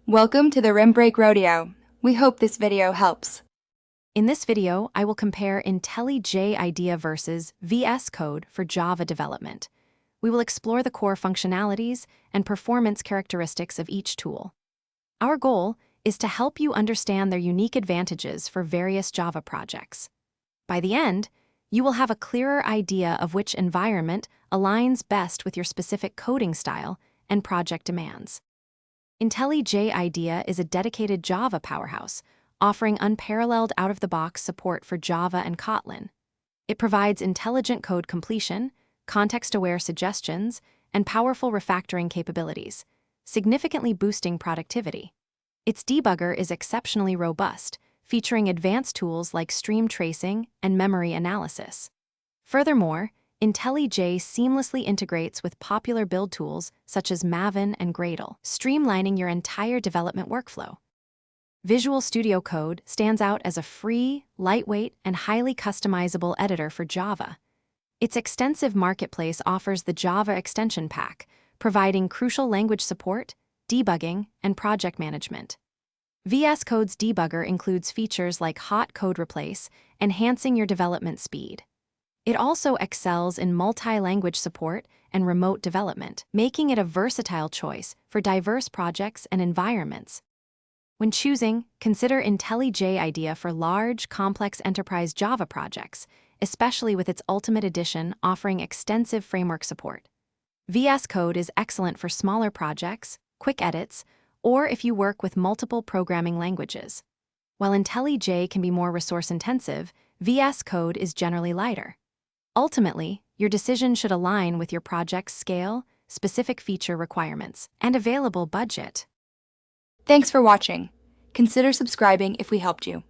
Welcome to the Rim Break Rodeo. We hope this video helps. In this video, I will compare IntelliJ IDEA versus VSCode for Java development. We will explore the core functionalities and performance characteristics of each tool. Our goal is to help you understand their unique advantages for various Java projects. By the end, you will have a clearer idea of which environment aligns best with your specific coding style and project demands. IntelliJ IDEA is a dedicated Java powerhouse, offering unparalleled out-of-the-box support for Java and Kotlin. It provides intelligent code completion, context-aware suggestions, and powerful refactoring capabilities, significantly boosting productivity. Its debugger is exceptionally robust, featuring advanced tools like stream tracing and memory analysis. Furthermore, IntelliJ seamlessly integrates with popular build tools such as Maven and Gradle, streamlining your entire development workflow. Visual Studio Code stands out as a free, lightweight, and highly customizable editor for Java. Its extensive marketplace offers the Java Extension Pack, providing crucial language support, debugging, and project management. VS Code's debugger includes features like hot code replace, enhancing your development speed. It also excels in multi-language support and remote development, making it a versatile choice for diverse projects and environments. When choosing, consider IntelliJ IDEA for large, complex enterprise Java projects, especially with its Ultimate Edition offering extensive framework support. VS Code is excellent for smaller projects, quick edits, or if you work with multiple programming languages. While IntelliJ can be more resource-intensive, VS Code is generally lighter. Ultimately, your decision should align with your project's scale, specific feature requirements, and available budget. Thanks for watching. Consider subscribing if we helped you.